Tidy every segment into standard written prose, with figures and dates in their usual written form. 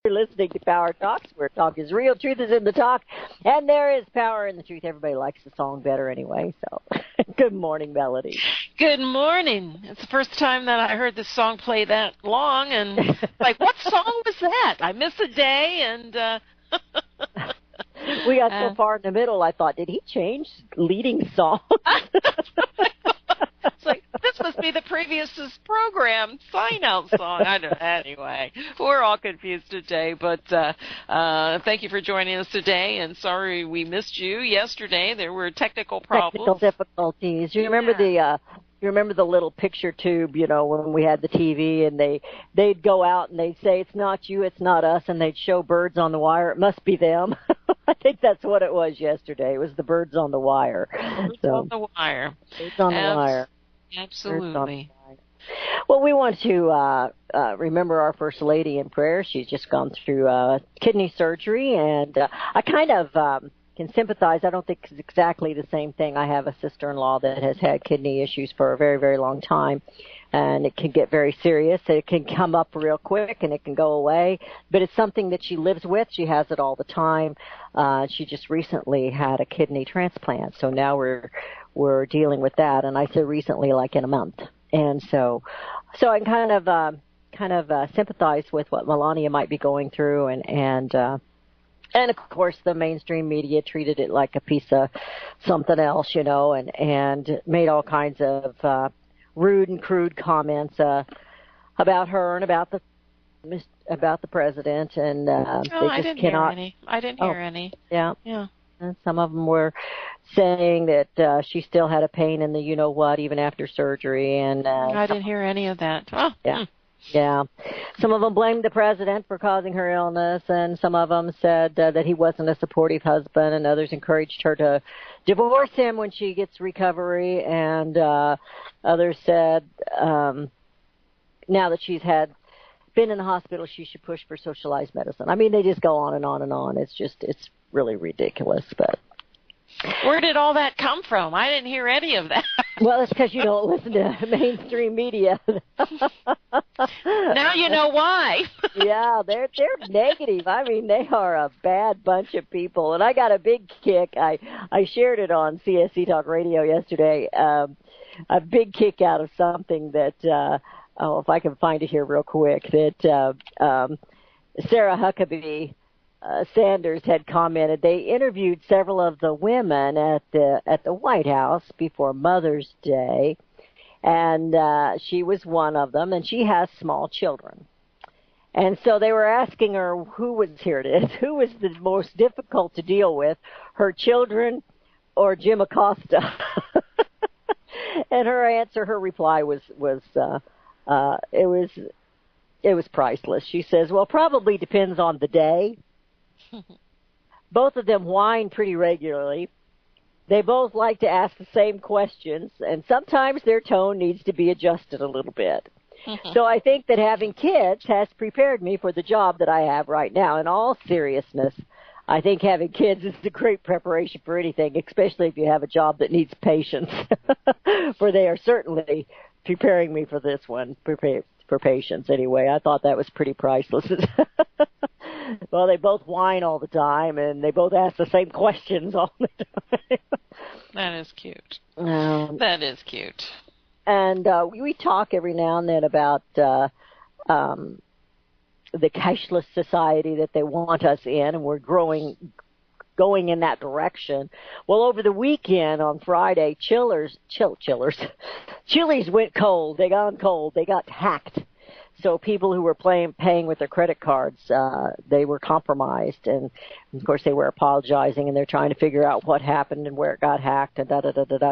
You're listening to Power Talks, where talk is real, truth is in the talk, and there is power in the truth. Everybody likes the song better anyway, so good morning, Melody. Good morning. It's the first time that I heard this song play that long, and like, what song was that? I missed a day, and... We got so far in the middle, I thought, did he change leading song? It's like, this must be the previous program sign-out song. I don't know. Anyway, we're all confused today, but thank you for joining us today, and sorry we missed you yesterday. There were technical problems. Technical difficulties. You remember the little picture tube, you know, when we had the TV, and they'd go out and they'd say, it's not you, it's not us, and they'd show birds on the wire. It must be them. I think that's what it was yesterday. It was the birds on the wire. Birds on the wire. Birds on the wire. Absolutely. Well, we want to remember our First Lady in prayer. She's just gone through kidney surgery, and I kind of can sympathize. I don't think it's exactly the same thing. I have a sister-in-law that has had kidney issues for a very, very long time, and it can get very serious. It can come up real quick, and it can go away, but it's something that she lives with. She has it all the time. She just recently had a kidney transplant, so now we're dealing with that, and I say recently, like in a month. And so I kind of sympathize with what Melania might be going through, and of course the mainstream media treated it like a piece of something else, you know, and made all kinds of rude and crude comments about her and about the president, and I didn't hear any. Yeah. And some of them were saying that she still had a pain in the you-know-what even after surgery. And I didn't hear any of that. Oh. Yeah. Yeah. Some of them blamed the president for causing her illness, and some of them said that he wasn't a supportive husband, and others encouraged her to divorce him when she gets recovery, and others said now that she's been in the hospital, she should push for socialized medicine. I mean, they just go on and on and on. It's really ridiculous, but... Where did all that come from? I didn't hear any of that. Well, it's because you don't listen to mainstream media. Now you know why. Yeah, they're negative. I mean, they are a bad bunch of people. And I got a big kick. I shared it on CSC Talk Radio yesterday. A big kick out of something that, if I can find it here real quick, that Sarah Huckabee Sanders had commented. They interviewed several of the women at the White House before Mother's Day, and she was one of them, and she has small children. And so they were asking her who was the most difficult to deal with, her children or Jim Acosta. And her reply was priceless. She says, well, probably depends on the day. Both of them whine pretty regularly. They both like to ask the same questions, and sometimes their tone needs to be adjusted a little bit. So I think that having kids has prepared me for the job that I have right now. In all seriousness, I think having kids is a great preparation for anything, especially if you have a job that needs patience. For they are certainly preparing me for this one, for patience anyway. I thought that was pretty priceless. Well, they both whine all the time, and they both ask the same questions all the time. That is cute. That is cute. And we talk every now and then about the cashless society that they want us in, and we're going in that direction. Well, over the weekend on Friday, Chili's went cold. They got hacked. So people who were paying with their credit cards, they were compromised, and of course they were apologizing, and they're trying to figure out what happened and where it got hacked, and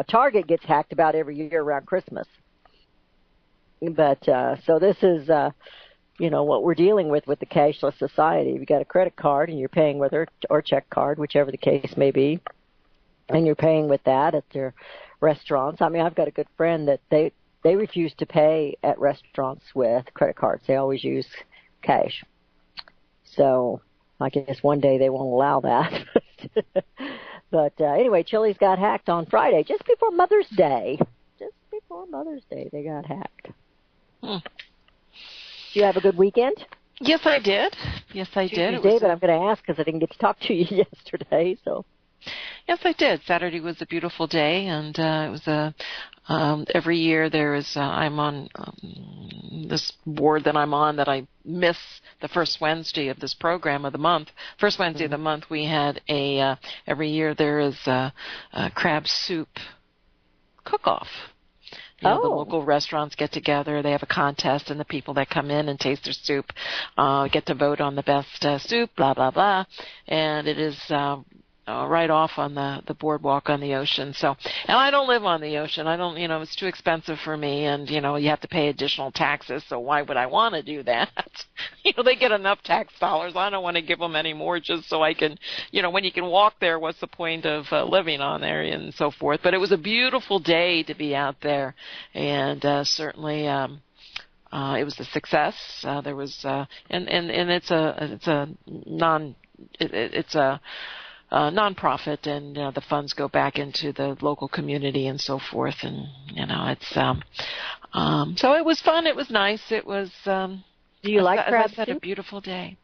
Target gets hacked about every year around Christmas. But so this is, what we're dealing with the cashless society. You got a credit card, and you're paying with or check card, whichever the case may be, and you're paying with that at your restaurants. I mean, I've got a good friend that they refuse to pay at restaurants with credit cards. They always use cash. So I guess one day they won't allow that. But anyway, Chili's got hacked on Friday, just before Mother's Day. Just before Mother's Day, they got hacked. Did you have a good weekend? Yes, I did. Yes, I did. Tuesday, but I'm going to ask because I didn't get to talk to you yesterday. So. Yes, I did. Saturday was a beautiful day, and it was every year there is. I'm on this board that I'm on that I miss the first Wednesday of this program of the month. First Wednesday of the month, we had every year there is a crab soup cook-off. The local restaurants get together. They have a contest, and the people that come in and taste their soup get to vote on the best soup, blah, blah, blah. And it is right off on the boardwalk on the ocean. So, and I don't live on the ocean. I don't, it's too expensive for me, and, you have to pay additional taxes, so why would I want to do that? They get enough tax dollars. I don't want to give them any more just so I can, when you can walk there, what's the point of living on there and so forth? But it was a beautiful day to be out there, and certainly it was a success. There was, and it's a nonprofit, and the funds go back into the local community and so forth, and it's so it was fun. It was nice. It was. Do you like crab soup? I had a beautiful day.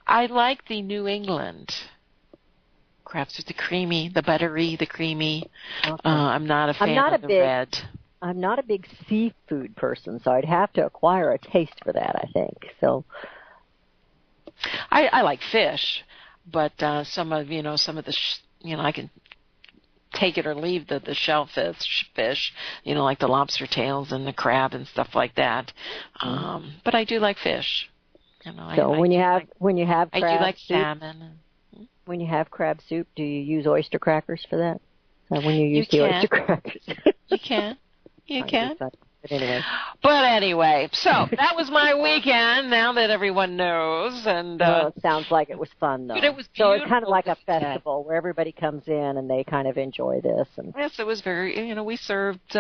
I like the New England crab soup, the buttery, the creamy. Okay. I'm not a fan of the red. I'm not a big seafood person, so I'd have to acquire a taste for that, I think. So. I like fish. But some of the I can take it or leave the shellfish, like the lobster tails and the crab and stuff like that. But I do like fish. So when you have crab I do like soup, salmon. When you have crab soup, do you use oyster crackers for that? When you use the oyster crackers, you can. You can. But anyway, so that was my weekend. Now that everyone knows, and it sounds like it was fun, though. It was beautiful. So it's kind of like a festival where everybody comes in and they kind of enjoy this. And yes, it was very. We served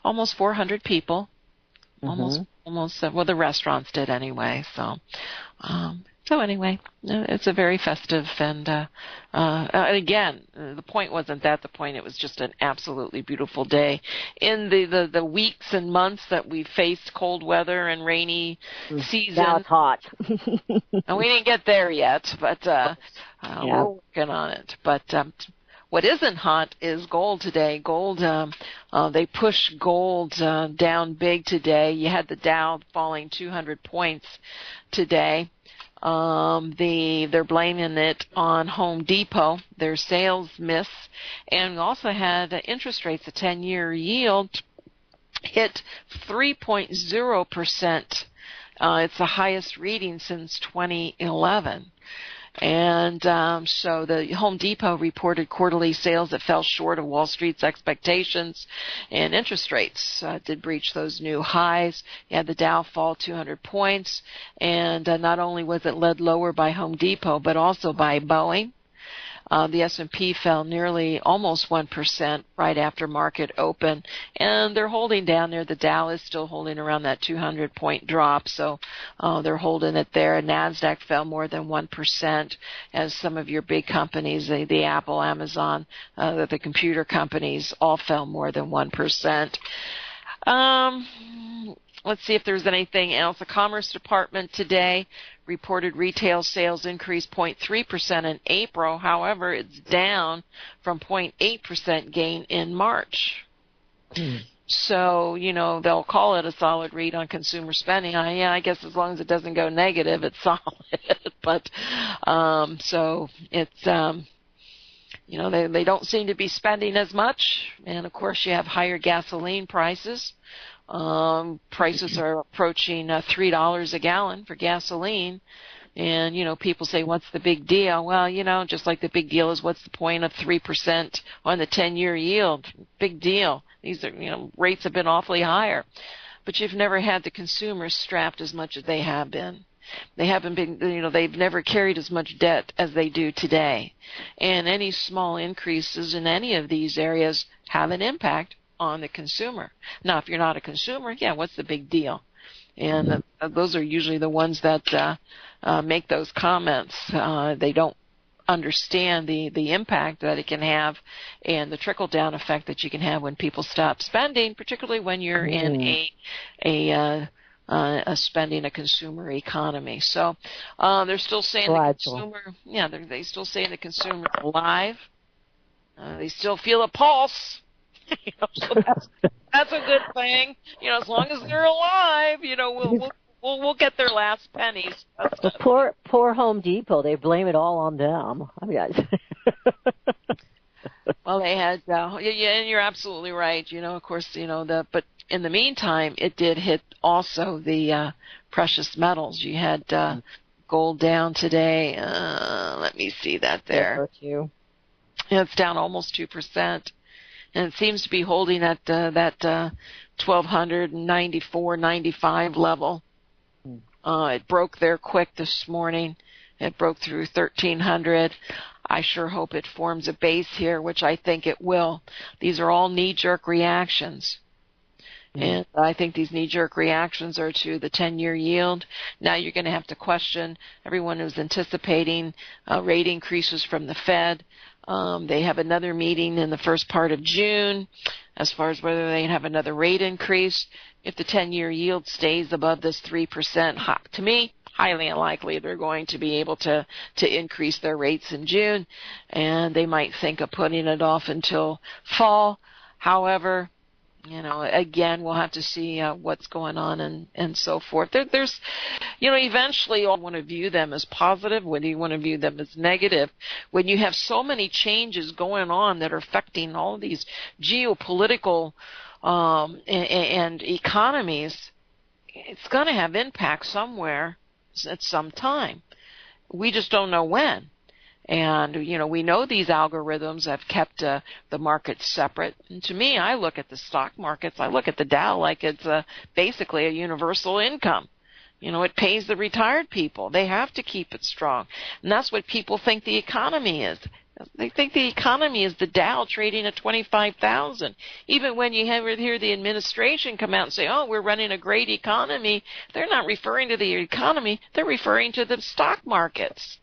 almost 400 people. Almost. Well, the restaurants did anyway. So anyway, it's a very festive, and again, the point wasn't that. The point, it was just an absolutely beautiful day. In the weeks and months that we faced cold weather and rainy season. Now it's hot. And we didn't get there yet, but we're working on it. But what isn't hot is gold today. Gold, they pushed gold down big today. You had the Dow falling 200 points today. They're blaming it on Home Depot, their sales miss, and we also had interest rates. The 10-year yield hit 3.0%. It's the highest reading since 2011. And so the Home Depot reported quarterly sales that fell short of Wall Street's expectations, and interest rates did breach those new highs. You had the Dow fall 200 points, and not only was it led lower by Home Depot, but also by Boeing. The S&P fell nearly almost 1% right after market open, and they're holding down there. The Dow is still holding around that 200-point drop, so they're holding it there. NASDAQ fell more than 1%, as some of your big companies, the Apple, Amazon, the computer companies, all fell more than 1%. Let's see if there's anything else. The Commerce Department today reported retail sales increased 0.3% in April. However, it's down from 0.8% gain in March. So, they'll call it a solid read on consumer spending. I guess as long as it doesn't go negative, it's solid. But so it's they don't seem to be spending as much. And of course, you have higher gasoline prices. Prices are approaching $3 a gallon for gasoline. And, people say, what's the big deal? Well, just like the big deal is what's the point of 3% on the 10-year yield? Big deal. These are, rates have been awfully higher. But you've never had the consumers strapped as much as they have been. They haven't been, they've never carried as much debt as they do today. And any small increases in any of these areas have an impact on the consumer. Now, if you're not a consumer, what's the big deal? And those are usually the ones that make those comments. They don't understand the impact that it can have and the trickle-down effect that you can have when people stop spending, particularly when you're in a a spending, a consumer economy. So they're still saying the consumer, they still saying the consumer is alive. They still feel a pulse. So that's a good thing. As long as they're alive, we'll get their last pennies. Well, poor Home Depot. They blame it all on them. I mean, well, they had, and you're absolutely right. Of course, but in the meantime, it did hit also the precious metals. You had gold down today. Let me see that there. It's down almost 2%, and it seems to be holding at that 1,294.95 level. It broke there quick this morning. It broke through 1,300. I sure hope it forms a base here, which I think it will. These are all knee-jerk reactions. And I think these knee-jerk reactions are to the 10-year yield. Now you're going to have to question everyone who's anticipating rate increases from the Fed. They have another meeting in the first part of June as far as whether they have another rate increase. If the 10-year yield stays above this 3%, to me, highly unlikely they're going to be able to increase their rates in June, and they might think of putting it off until fall. However, again, we'll have to see what's going on and so forth. There's, eventually you want to view them as positive, whether you want to view them as negative. When you have so many changes going on that are affecting all of these geopolitical and economies, it's going to have impact somewhere at some time. We just don't know when. And, we know these algorithms have kept the markets separate. And to me, I look at the stock markets, I look at the Dow like it's basically a universal income. It pays the retired people. They have to keep it strong. And that's what people think the economy is. They think the economy is the Dow trading at 25,000. Even when you hear the administration come out and say, oh, we're running a great economy, they're not referring to the economy. They're referring to the stock markets.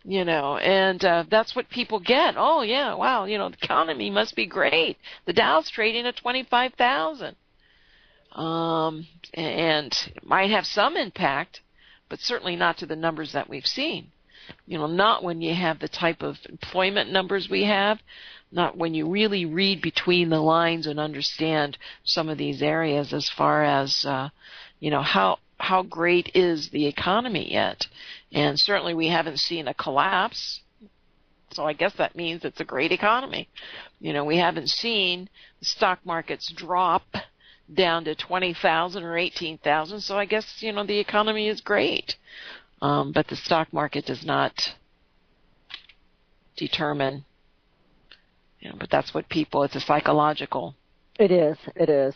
And that's what people get. Oh, yeah, wow, the economy must be great. The Dow's trading at 25,000. And it might have some impact, but certainly not to the numbers that we've seen. Not when you have the type of employment numbers we have, not when you really read between the lines and understand some of these areas as far as, how great is the economy yet. And certainly we haven't seen a collapse, so I guess that means it's a great economy. We haven't seen the stock markets drop down to 20,000 or 18,000, so I guess, the economy is great. But the stock market does not determine, but that's what it's a psychological. It is.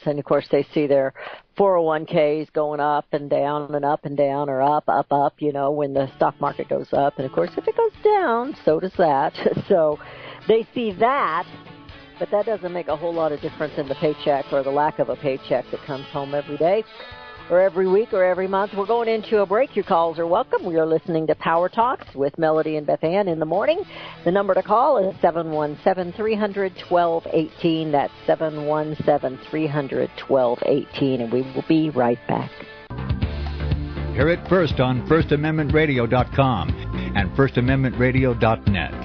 And, of course, they see their 401ks going up and down and up and down or up, when the stock market goes up. And, of course, if it goes down, so does that. So they see that, but that doesn't make a whole lot of difference in the paycheck or the lack of a paycheck that comes home every day or every week or every month. We're going into a break. Your calls are welcome. We are listening to Power Talks with Melody and Beth Ann in the morning. The number to call is 717-300-1218. That's 717-300-1218. And we will be right back. Hear it first on FirstAmendmentRadio.com and FirstAmendmentRadio.net.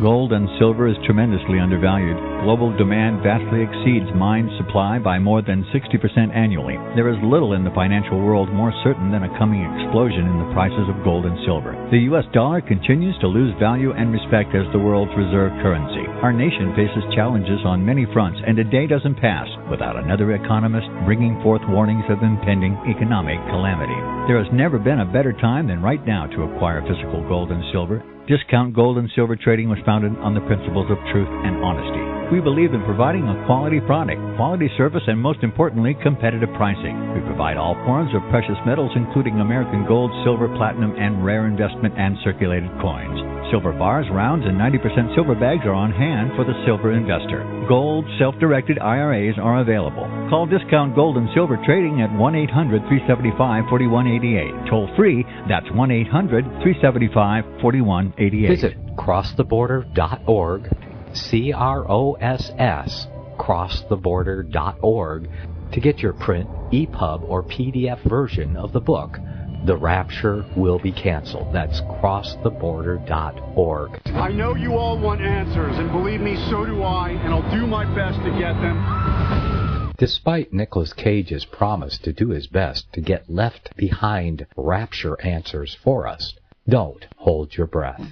Gold and silver is tremendously undervalued. Global demand vastly exceeds mine supply by more than 60% annually. There is little in the financial world more certain than a coming explosion in the prices of gold and silver. The U.S. dollar continues to lose value and respect as the world's reserve currency. Our nation faces challenges on many fronts, and a day doesn't pass without another economist bringing forth warnings of impending economic calamity. There has never been a better time than right now to acquire physical gold and silver. Discount Gold and Silver Trading was founded on the principles of truth and honesty. We believe in providing a quality product, quality service, and most importantly, competitive pricing. We provide all forms of precious metals, including American gold, silver, platinum, and rare investment and circulated coins. Silver bars, rounds, and 90% silver bags are on hand for the silver investor. Gold, self-directed IRAs are available. Call Discount Gold and Silver Trading at 1-800-375-4188. Toll free, that's 1-800-375-4188. Visit crosstheborder.org, CROSS, crosstheborder.org, to get your print, EPUB, or PDF version of the book, The Rapture Will Be Canceled. That's crosstheborder.org. I know you all want answers, and believe me, so do I, and I'll do my best to get them. Despite Nicolas Cage's promise to do his best to get left behind rapture answers for us, don't hold your breath.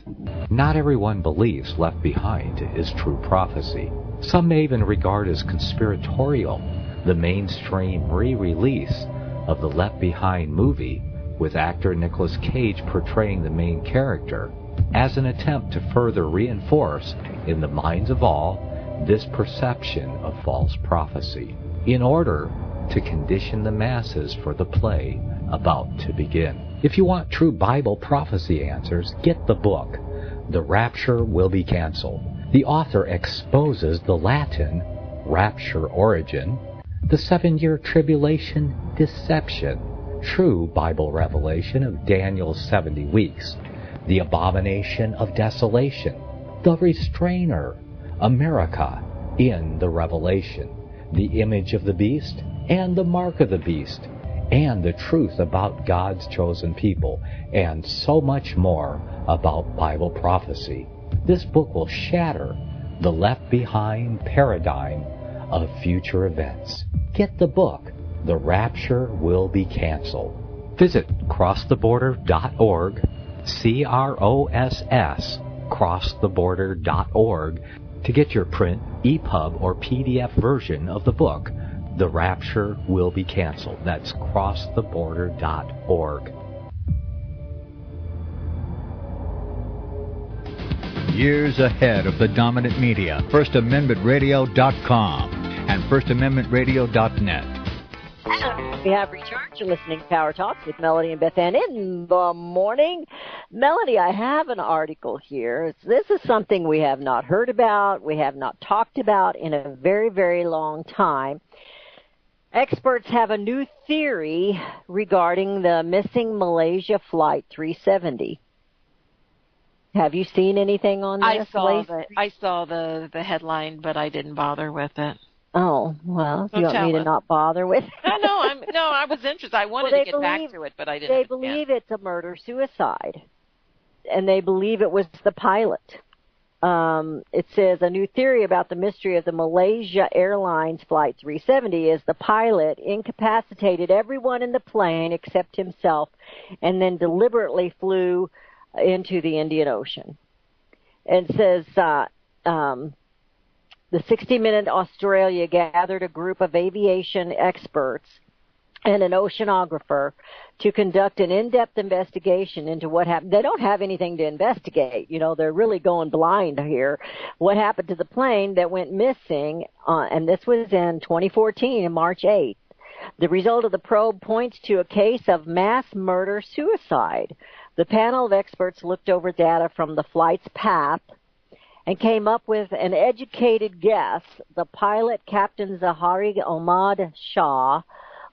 Not everyone believes Left Behind is true prophecy. Some may even regard as conspiratorial the mainstream re-release of the Left Behind movie with actor Nicolas Cage portraying the main character as an attempt to further reinforce in the minds of all this perception of false prophecy in order to condition the masses for the play about to begin. If you want true Bible prophecy answers, get the book, The Rapture Will Be Canceled. The author exposes the Latin rapture origin, the 7-year tribulation deception, true Bible revelation of Daniel's 70 weeks, the abomination of desolation, the restrainer, America in the Revelation, the image of the beast and the mark of the beast, and the truth about God's chosen people, and so much more about Bible prophecy. This book will shatter the Left Behind paradigm of future events. Get the book, The Rapture Will Be Canceled. Visit crosstheborder.org, CROSS, crosstheborder.org, to get your print, EPUB, or PDF version of the book, The Rapture Will Be Canceled. That's crosstheborder.org. Years ahead of the dominant media, FirstAmendmentRadio.com and FirstAmendmentRadio.net. We have returned to listening to Power Talks with Melody and Beth Ann in the morning. Melody, I have an article here. This is something we have not heard about, we have not talked about in a very, very long time. Experts have a new theory regarding the missing Malaysia Flight 370. Have you seen anything on this? I saw the headline, but I didn't bother with it. Oh, well, do you want me to not bother with it? I was interested. I wanted to get back to it, but I didn't. They believe it's a murder-suicide, and they believe it was the pilot. It says a new theory about the mystery of the Malaysia Airlines Flight 370 is the pilot incapacitated everyone in the plane except himself and then deliberately flew into the Indian Ocean. It says the 60 Minutes Australia gathered a group of aviation experts and an oceanographer to conduct an in-depth investigation into what happened. They don't have anything to investigate. You know, they're really going blind here. What happened to the plane that went missing, and this was in 2014, on March 8th. The result of the probe points to a case of mass murder-suicide. The panel of experts looked over data from the flight's path and came up with an educated guess. The pilot, Captain Zahari Ahmad Shah,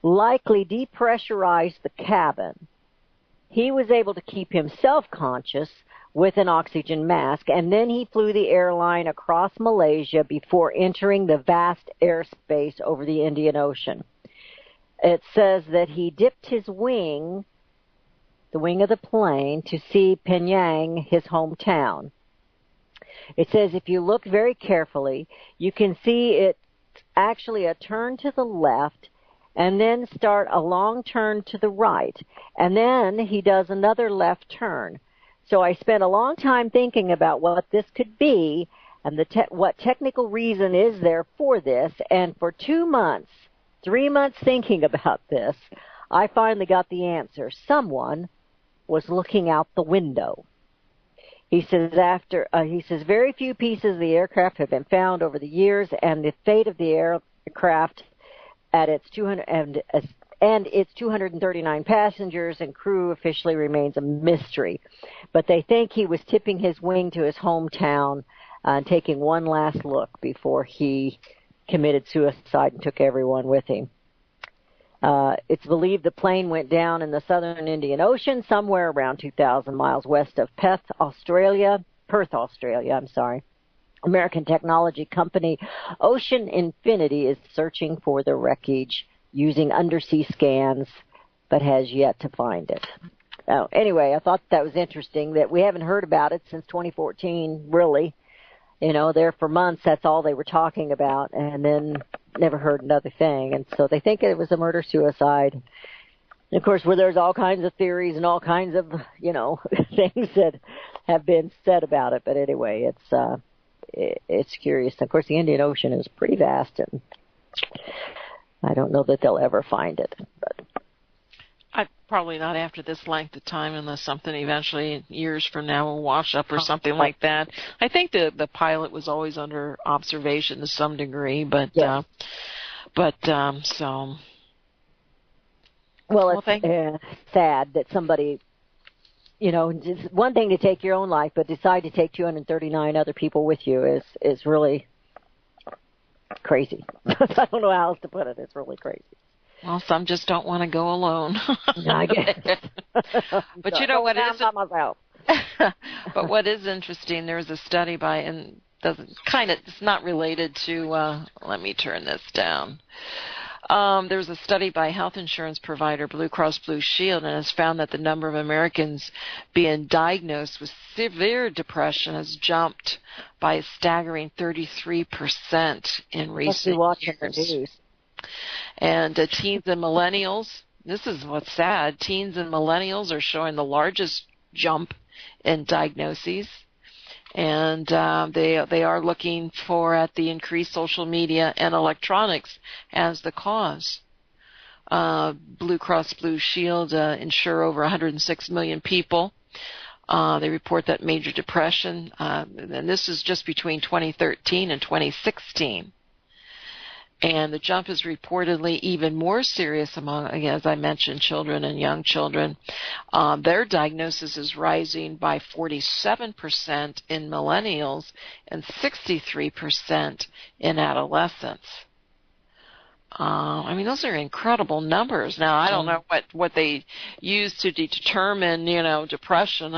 likely depressurized the cabin. He was able to keep himself conscious with an oxygen mask, and then he flew the airline across Malaysia before entering the vast airspace over the Indian Ocean. It says that he dipped his wing, the wing of the plane, to see Penang, his hometown. It says if you look very carefully, you can see it's actually a turn to the left and then start a long turn to the right. And then he does another left turn. So I spent a long time thinking about what this could be and what technical reason is there for this. And for 2 months, 3 months thinking about this, I finally got the answer. Someone was looking out the window. He says very few pieces of the aircraft have been found over the years, and the fate of the aircraft at its 239 passengers and crew officially remains a mystery. But they think he was tipping his wing to his hometown and taking one last look before he committed suicide and took everyone with him. It's believed the plane went down in the southern Indian Ocean, somewhere around 2,000 miles west of Perth, Australia. American technology company Ocean Infinity is searching for the wreckage using undersea scans, but has yet to find it. Anyway, I thought that was interesting that we haven't heard about it since 2014, really. There for months, that's all they were talking about, and then never heard another thing. And so they think it was a murder-suicide. And of course, where there's all kinds of theories and all kinds of, things that have been said about it. But anyway, it's curious. Of course, the Indian Ocean is pretty vast, and I don't know that they'll ever find it. But probably not after this length of time, unless something eventually years from now will wash up or something like that. I think the pilot was always under observation to some degree, but yes. So. Well, it's sad that somebody, it's one thing to take your own life, but decide to take 239 other people with you is really crazy. I don't know how else to put it. It's really crazy. Well, some just don't want to go alone. I guess. But you know what is myself. But what is interesting, there was a study by, and it's not related to, let me turn this down. There was a study by health insurance provider Blue Cross Blue Shield, and has found that the number of Americans being diagnosed with severe depression has jumped by a staggering 33% in recent years. The news. And teens and millennials, this is what's sad, teens and millennials are showing the largest jump in diagnoses. And they are looking at the increased social media and electronics as the cause. Blue Cross Blue Shield insure over 106 million people. They report that major depression, and this is just between 2013 and 2016. And the jump is reportedly even more serious among, again, as I mentioned, children and young children. Their diagnosis is rising by 47% in millennials and 63% in adolescents. Those are incredible numbers. Now, I don't know what they use to determine, depression.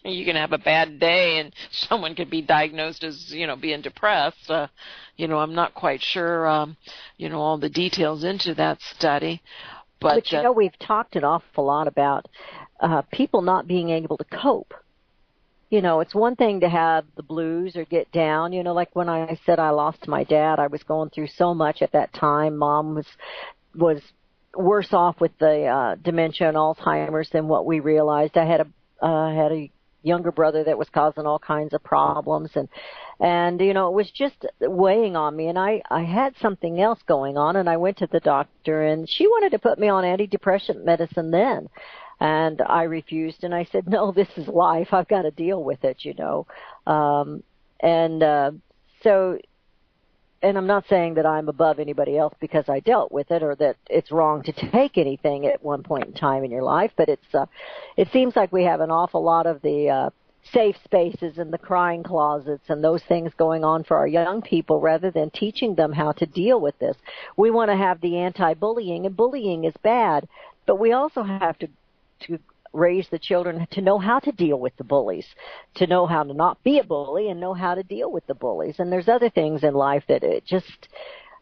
You can have a bad day and someone could be diagnosed as, being depressed. I'm not quite sure, all the details into that study. But we've talked an awful lot about people not being able to cope. It's one thing to have the blues or get down. Like when I said I lost my dad, I was going through so much at that time. Mom was worse off with the dementia and Alzheimer's than what we realized. I had a younger brother that was causing all kinds of problems, and it was just weighing on me, and I had something else going on, and I went to the doctor, and she wanted to put me on antidepressant medicine then, and I refused, and I said, no, this is life, I've got to deal with it, and I'm not saying that I'm above anybody else because I dealt with it, or that it's wrong to take anything at one point in time in your life, but it seems like we have an awful lot of the safe spaces and the crying closets and those things going on for our young people rather than teaching them how to deal with this. We want to have the anti-bullying, and bullying is bad, but we also have to raise the children to know how to deal with the bullies, to know how to not be a bully and know how to deal with the bullies. And there's other things in life that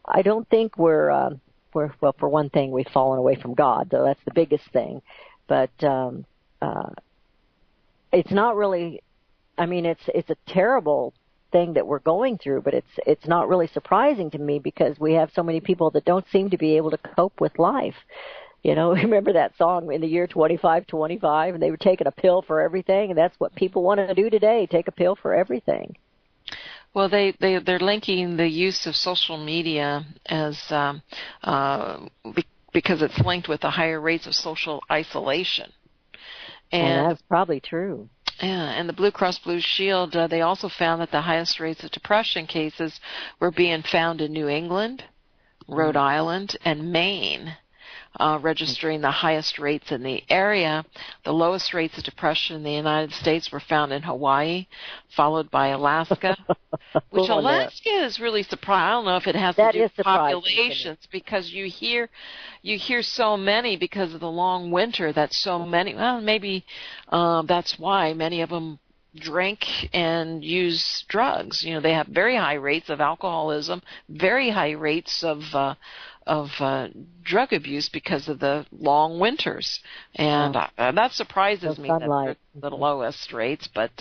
I don't think well, for one thing, we've fallen away from God, though that's the biggest thing. But it's not really, it's a terrible thing that we're going through, but it's not really surprising to me because we have so many people that don't seem to be able to cope with life. Remember that song in the year 2525, and they were taking a pill for everything, and that's what people want to do today, take a pill for everything. Well, they're linking the use of social media as because it's linked with the higher rates of social isolation. And that's probably true. Yeah, and the Blue Cross Blue Shield, they also found that the highest rates of depression cases were being found in New England, Rhode Island, and Maine. Registering the highest rates in the area. The lowest rates of depression in the United States were found in Hawaii, followed by Alaska, which Alaska is really surprising. I don't know if it has to do with populations, because you hear so many because of the long winter that so many, well, maybe that's why many of them drink and use drugs. You know, they have very high rates of alcoholism, very high rates of drug abuse because of the long winters, and that surprises me that they're the lowest rates. But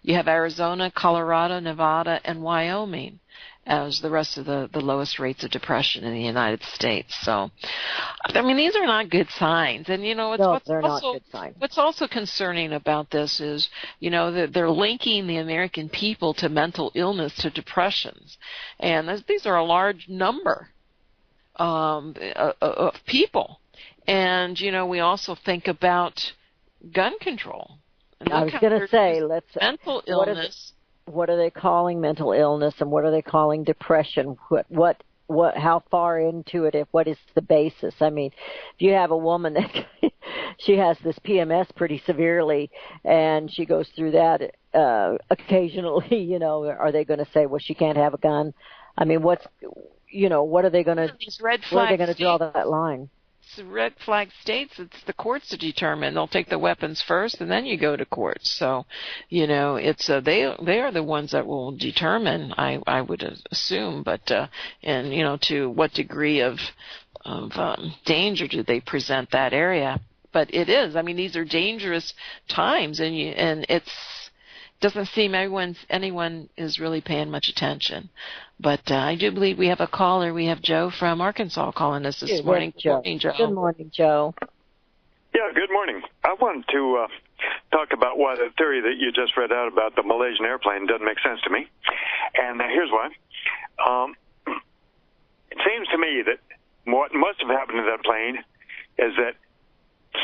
you have Arizona, Colorado, Nevada, and Wyoming as the rest of the lowest rates of depression in the United States. So, I mean, these are not good signs. And, you know, what's also concerning about this is, you know, that they're linking the American people to mental illness, to depressions. And these are a large number of people. And, you know, we also think about gun control. And I was going to say, mental illness. What are they calling mental illness, and what are they calling depression? What how far into it, what is the basis? I mean, if you have a woman that she has this PMS pretty severely and she goes through that occasionally, you know, are they going to say, well, she can't have a gun? I mean, what are they going to, where are they going to draw that line? It's red flag states. It's the courts to determine. They'll take the weapons first, and then you go to courts. So, you know, it's they are the ones that will determine. I would assume, but and you know, to what degree of danger do they present that area? But it is. I mean, these are dangerous times, and it's. Doesn't seem anyone is really paying much attention. But I do believe we have a caller. We have Joe from Arkansas calling us this morning. Good morning, Joe. Good morning, Joe. Yeah, good morning. I wanted to talk about why the theory that you just read out about the Malaysian airplane doesn't make sense to me. And here's why. It seems to me that what must have happened to that plane is that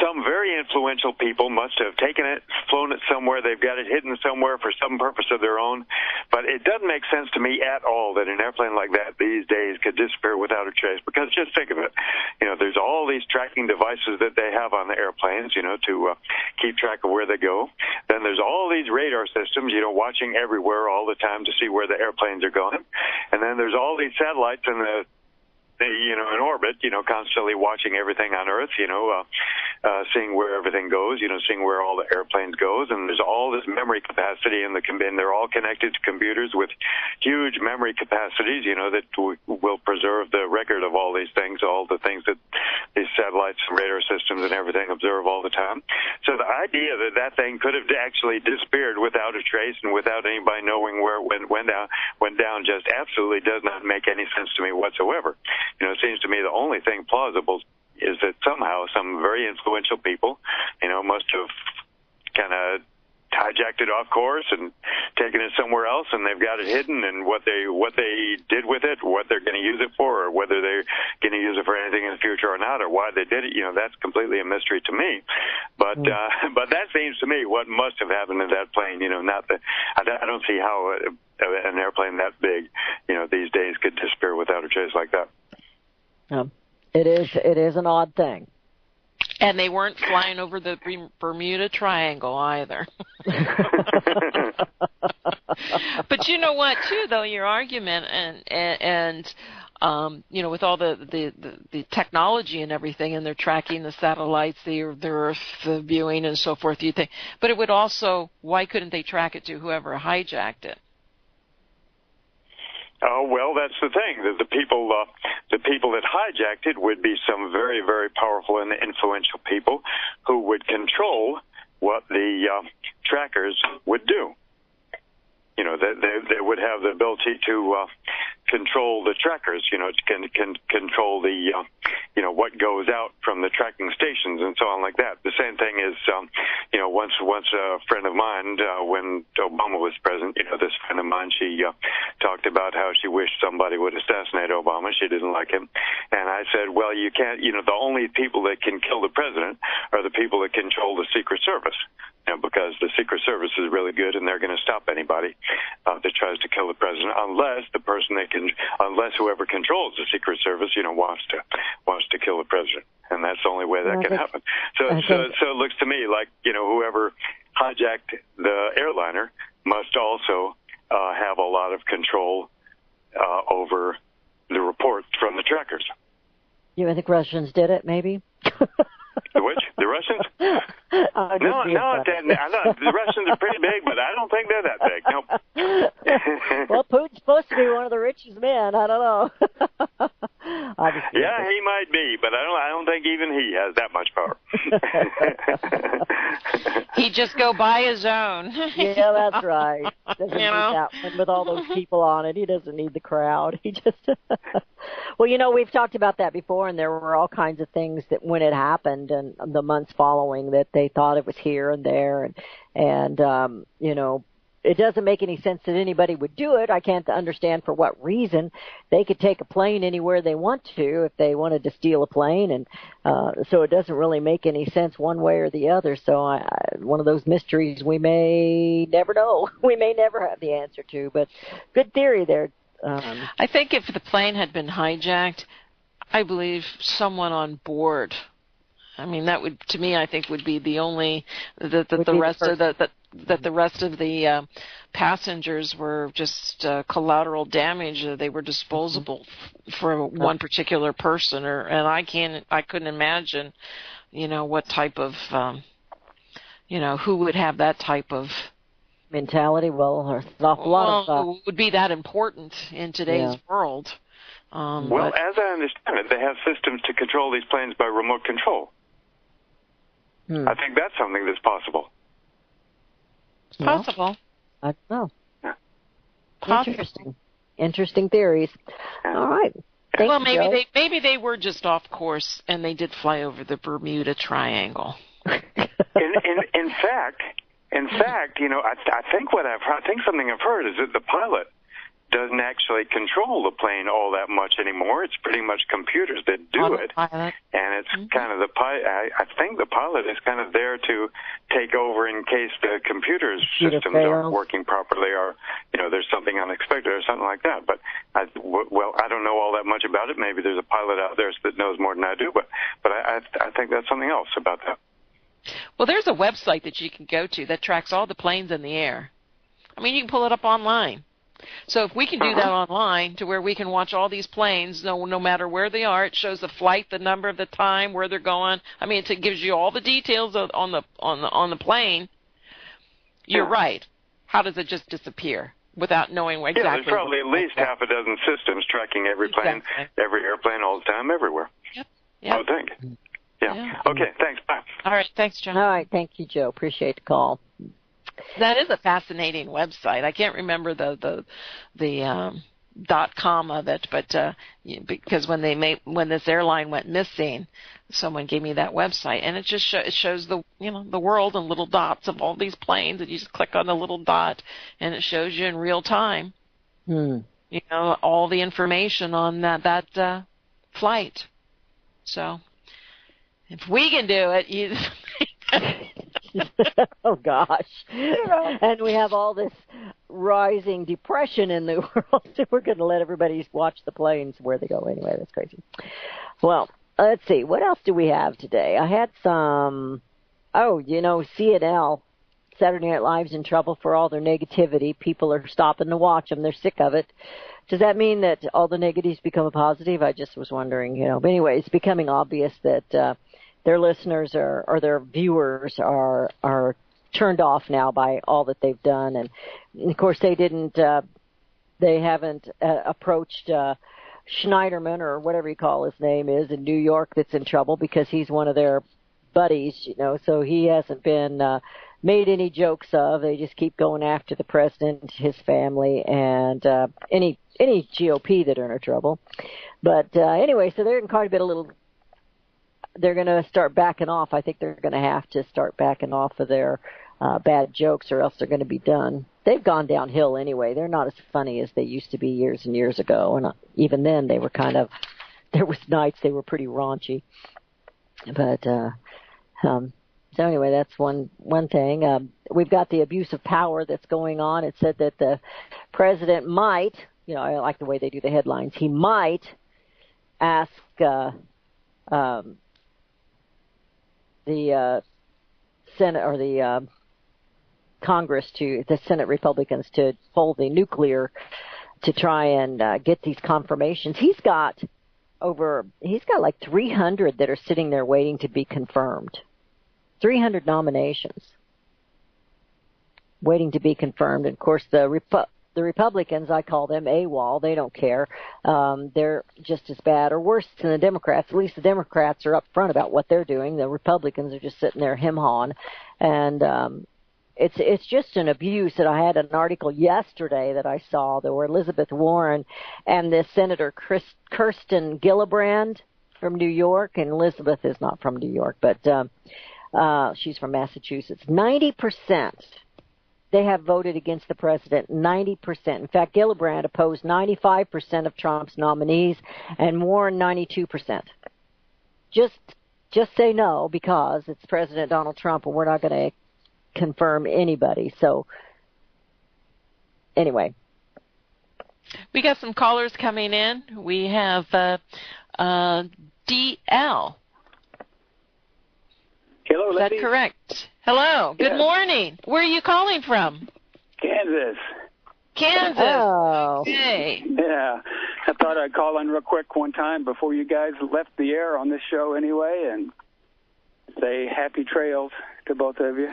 some very influential people must have taken it, flown it somewhere. They've got it hidden somewhere for some purpose of their own. But it doesn't make sense to me at all that an airplane like that these days could disappear without a trace. Because just think of it. You know, there's all these tracking devices that they have on the airplanes, you know, to keep track of where they go. Then there's all these radar systems, you know, watching everywhere all the time to see where the airplanes are going. And then there's all these satellites in in orbit, you know, constantly watching everything on Earth, you know, seeing where everything goes, you know, seeing where all the airplanes goes. And there's all this memory capacity and they're all connected to computers with huge memory capacities, you know, that will preserve the record of all these things, all the things that these satellites and radar systems and everything observe all the time. So the idea that thing could have actually disappeared without a trace and without anybody knowing where it went down just absolutely does not make any sense to me whatsoever. You know, it seems to me the only thing plausible is that somehow some very influential people, you know, must have kind of hijacked it off course and taken it somewhere else, and they've got it hidden, and what they did with it, what they're going to use it for, or whether they're going to use it for anything in the future or not, or why they did it, you know, that's completely a mystery to me. But that seems to me what must have happened to that plane. You know, I don't see how an airplane that big, you know, these days could disappear without a trace like that. It is an odd thing. And they weren't flying over the Bermuda Triangle either. But you know what, too, though, your argument and you know, with all the technology and everything, and they're tracking the satellites, the Earth viewing and so forth, you think, but it would also, why couldn't they track it to whoever hijacked it? Oh, well, that's the thing. The people that hijacked it would be some very, very powerful and influential people who would control what the trackers would do. You know, they would have the ability to control the trackers, you know, can control the, you know, what goes out from the tracking stations and so on like that. The same thing is, you know, once a friend of mine, when Obama was president, you know, this friend of mine, she talked about how she wished somebody would assassinate Obama. She didn't like him. And I said, well, you can't, you know, the only people that can kill the president are the people that control the Secret Service. You know, because the Secret Service is really good, and they're going to stop anybody that tries to kill the president, unless whoever controls the Secret Service, you know, wants to kill the president, and that's the only way that can happen. So it looks to me like, you know, whoever hijacked the airliner must also have a lot of control over the reports from the trackers. You think Russians did it, maybe? The which? The Russians? No, the Russians are pretty big, but I don't think they're that big. Nope. Well, Putin's supposed to be one of the richest men. I don't know. Yeah, he might be, but I don't think even he has that much power. He just go by his own. Yeah, that's right. Doesn't need that one with all those people on it. He doesn't need the crowd. He just. Well, we've talked about that before, and there were all kinds of things that when it happened and the months following that they thought it was here and there, and it doesn't make any sense that anybody would do it. I can't understand for what reason. They could take a plane anywhere they want to if they wanted to steal a plane, and so it doesn't really make any sense one way or the other. So one of those mysteries we may never know. We may never have the answer to, but good theory there. I think if the plane had been hijacked, I believe someone on board. I mean, that would, to me, I think would be the only the rest of the rest of the passengers were just collateral damage. They were disposable for one particular person, and I couldn't imagine, what type of, who would have that type of mentality. Well, there's an awful lot of would be that important in today's world. Well, as I understand it, they have systems to control these planes by remote control. I think that's something that's possible. Possible. I don't know. Yeah. Interesting theories. All right. Maybe they were just off course and they did fly over the Bermuda Triangle. In fact, I think something I've heard is that the pilot doesn't actually control the plane all that much anymore. It's pretty much computers that do it, and it's kind of I think the pilot is kind of there to take over in case the computer systems aren't working properly, or there's something unexpected or something like that. But I don't know all that much about it. Maybe there's a pilot out there that knows more than I do, but I think that's something else about that. Well, there's a website that you can go to that tracks all the planes in the air. I mean, you can pull it up online. So if we can do that online to where we can watch all these planes, no matter where they are, it shows the flight, the number of the time, where they're going. I mean, it gives you all the details on the plane. You're right. How does it just disappear without knowing exactly? Yeah, there's probably at least half a dozen systems tracking every plane, every airplane, all the time, everywhere. Yep. I would think. Yeah. Okay. Thanks. Bye. All right. Thanks, John. All right. Thank you, Joe. Appreciate the call. That is a fascinating website. I can't remember the .com of it, but because when this airline went missing, someone gave me that website, and it just it shows the world in little dots of all these planes, and you just click on the little dot, and it shows you in real time, all the information on that flight. So if we can do it, oh gosh. And we have all this rising depression in the world. We're going to let everybody watch the planes where they go anyway. That's crazy. Well, let's see. What else do we have today? I had some, CNL, Saturday Night Live's in trouble for all their negativity. People are stopping to watch them. They're sick of it. Does that mean that all the negatives become a positive? I just was wondering, But anyway, it's becoming obvious that their listeners or their viewers are turned off now by all that they've done, and of course they haven't approached Schneiderman or whatever you call his name is in New York that's in trouble because he's one of their buddies, so he hasn't been made any jokes of. They just keep going after the president, his family, and any GOP that are in trouble. But anyway, so they're in quite a bit of little. They're going to start backing off. I think they're going to have to start backing off of their bad jokes or else they're going to be done. They've gone downhill anyway. They're not as funny as they used to be years and years ago. And even then they were there was nights they were pretty raunchy. But, so anyway, that's one thing. We've got the abuse of power that's going on. It said that the president might, I like the way they do the headlines, he might ask, the Senate or the Congress the Senate Republicans to hold the nuclear to try and get these confirmations. He's got like 300 that are sitting there waiting to be confirmed. 300 nominations waiting to be confirmed. And, of course, the Republicans, I call them AWOL, they don't care. They're just as bad or worse than the Democrats. At least the Democrats are up front about what they're doing. The Republicans are just sitting there hem-hawing. And it's just an abuse. That I had an article yesterday that I saw that where Elizabeth Warren and this Senator Kirsten Gillibrand from New York, and Elizabeth is not from New York, but she's from Massachusetts. 90%. They have voted against the president, 90%. In fact, Gillibrand opposed 95% of Trump's nominees, and Warren 92%. Just say no because it's President Donald Trump, and we're not going to confirm anybody. So, anyway. We got some callers coming in. We have DL. Hello, ladies. Is that correct? Hello. Yes. Good morning. Where are you calling from? Kansas. Kansas. Oh. Okay. Yeah. I thought I'd call in real quick one time before you guys left the air on this show anyway and say happy trails to both of you.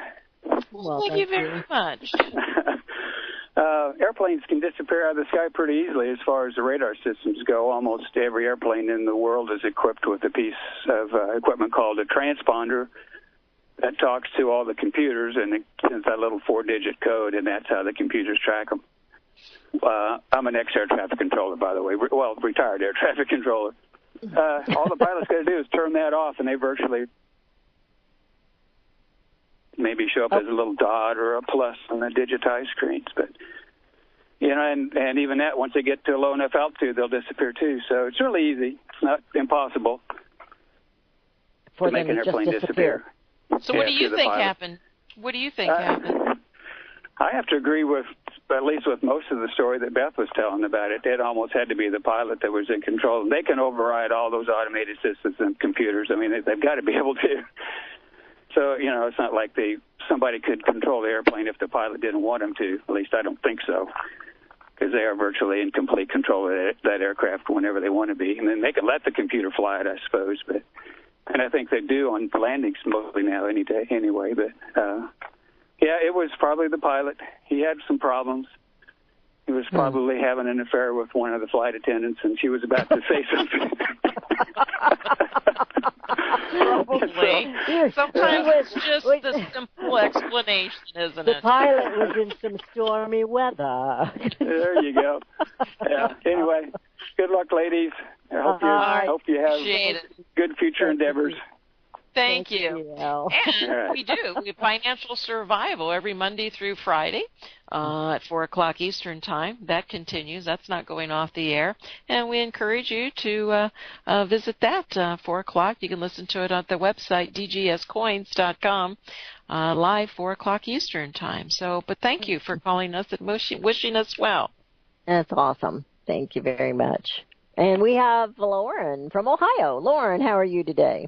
Well, thank you very much. Airplanes can disappear out of the sky pretty easily as far as the radar systems go. Almost every airplane in the world is equipped with a piece of equipment called a transponder that talks to all the computers, and it sends that little 4-digit code, and that's how the computers track them. I'm an ex-air traffic controller, by the way. Well, retired air traffic controller. All the pilot's got to do is turn that off, and they virtually maybe show up as a little dot or a plus on the digitized screens. But, you know, and even that, once they get to a low enough altitude, they'll disappear too. So it's really easy. It's not impossible to make an airplane disappear. So what do you think happened? What do you think happened? I have to agree with, at least with most of the story that Beth was telling about it. It almost had to be the pilot that was in control. They can override all those automated systems and computers. I mean, they've got to be able to. So, you know, it's not like somebody could control the airplane if the pilot didn't want them to. At least I don't think so, because they are virtually in complete control of that aircraft whenever they want to be. And then they can let the computer fly it, I suppose. And I think they do on landings mostly now anyway. But, yeah, it was probably the pilot. He had some problems. He was probably having an affair with one of the flight attendants, and she was about to say something. Probably. Sometimes it's just the simple explanation, isn't it? The pilot was in some stormy weather. There you go. Yeah. Anyway, good luck, ladies. I hope you have good future endeavors. Thank you. And we do. We have Financial Survival every Monday through Friday at 4 o'clock Eastern Time. That continues. That's not going off the air. And we encourage you to visit that 4 o'clock. You can listen to it on the website, dgscoins.com, live 4 o'clock Eastern Time. But thank you for calling us and wishing us well. That's awesome. Thank you very much. And we have Lauren from Ohio. Lauren, how are you today?